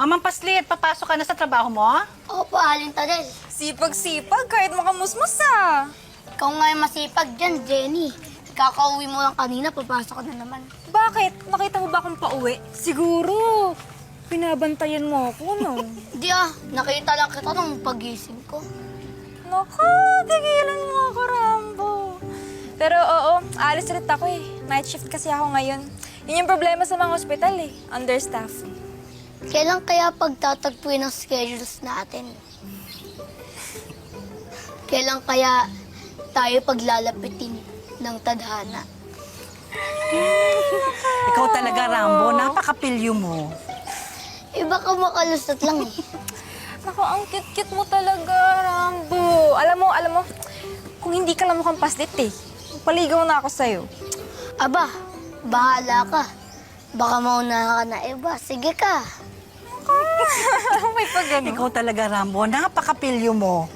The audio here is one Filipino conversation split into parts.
Mamang Paslit, papasok ka na sa trabaho mo? Opo, Aling Tadel. Sipag-sipag, kahit makamusmus ah. Ikaw nga yung masipag dyan, Jenny. Kakauwi mo lang kanina, papasok ka na naman. Bakit? Nakita mo ba akong pauwi? Siguro. Pinabantayan mo ako, no? Hindi nakita lang kita nung pagising ko. Naku, tigilan mo ako, Rambo. Pero oo, alis ulit ako eh. Night shift kasi ako ngayon. Yun yung problema sa mga ospital eh. Understaff. Kailan kaya pagtatagpuin ang schedules natin? Kailan kaya tayo paglalapitin ng tadhana? Ikaw talaga, Rambo. Napakapilyo mo. Baka makalusot lang eh. Naku, ang cute-cute mo talaga, Rambo. Alam mo, kung hindi ka lang mukhang paslit eh. Paligaw na ako sa'yo. Aba, bahala ka. Baka mauna ka na iba. Sige ka. May pagano. Ikaw talaga, Rambo. Napakapilyo mo.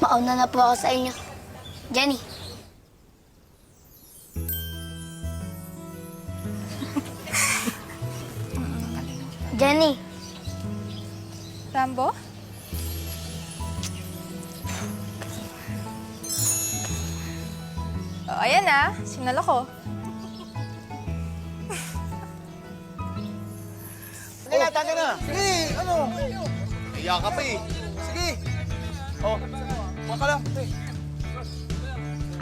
Mauna na po ako sa inyo. Jenny. Jenny. Rambo? Oh, ayan na. Sinalo ko. Tangin na. Sige, ano? Iya ka pa eh. Sige. Oh, kuha ka lang.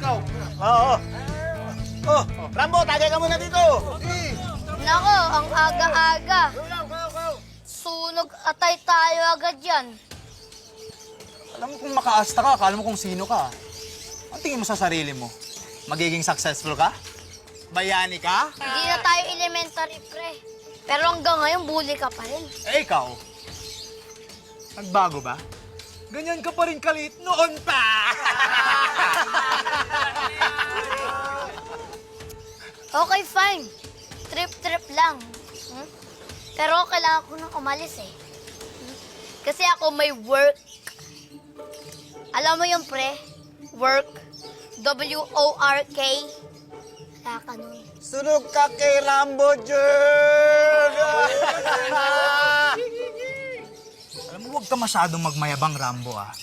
Ikaw. Oo. Oh, Rambo, tagay ka muna dito. Sige. Nako, ang aga-aga. Go. Sunog atay tayo agad yan. Alam mo kung makaasta ka, akala mo kung sino ka. Ang tingin mo sa sarili mo? Magiging successful ka? Bayani ka? Hindi na tayo elementary, pre. Pero hanggang ngayon, bully ka pa rin. Eh, ikaw? Nagbago ba? Ganyan ka pa rin kalit noon pa! Okay, fine. Trip lang. Pero kailangan ko nang umalis eh. Kasi ako may work. Alam mo yung pre? Work. W-O-R-K. Kaya ka nun. Sunog ka kay Rambo, Jern! Alam mo, huwag ka masyadong magmayabang, Rambo, ah.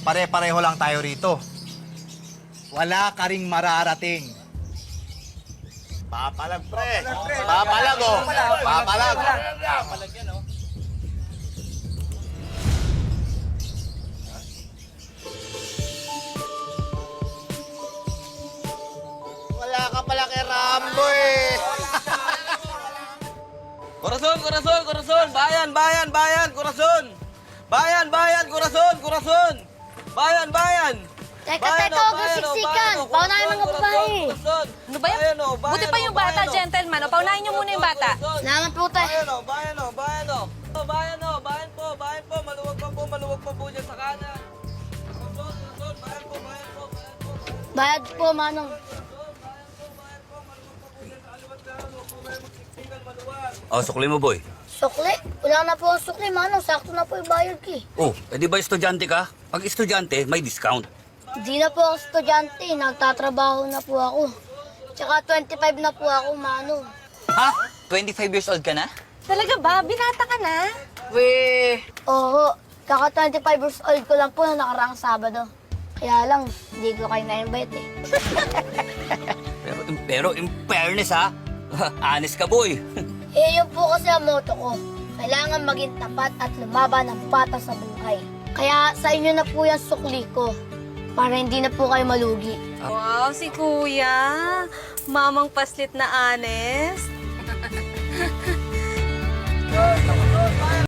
Pare-pareho lang tayo rito. Wala ka ring mararating. Papalag, pre. Papalag, oh. Papalag. Papalag yan, oh. Wala ka pala kay Rambo, eh. Corazon, corazon, corazon! Bayan, bayan, bayan! Corazon! Bayan, bayan, corazon, corazon! Bayan, bayan! Teka, huwag mo siksikan. Paunahin mga babae. Ano ba yan? Buti pa yung bata, gentleman. O, paunahin niyo muna yung bata. Salamat po tayo. Bayan o, bayan o, bayan o! Bayan o, bayan po, bayan po! Maluwag pa po dyan sa kanan! Corazon, corazon, bayan po, bayan po, bayan po! Bayad po, Manong. Oh, sukli mo, boy. Sukli? Wala na po ang sukli, Manong. Sakto na po yung bayad ko eh. Oh, edi ba estudyante ka? Pag estudyante, may discount. Hindi na po ako estudyante. Nagtatrabaho na po ako. Tsaka 25 na po ako, Manong. Ha? 25 years old ka na? Talaga ba? Binata ka na? Oo. Kaka 25 years old ko lang po na nakaraang Sabado. Kaya lang, hindi ko kayo na-invite eh. Pero in fairness, ha? Honest ka, boy. Yun po kasi ang motto ko. Kailangan maging tapat at lumaban ng patas sa buhay. Kaya sa inyo na po yung sukli ko. Para hindi na po kayo malugi. Wow, si Kuya. Mamang paslit na honest. Bayan,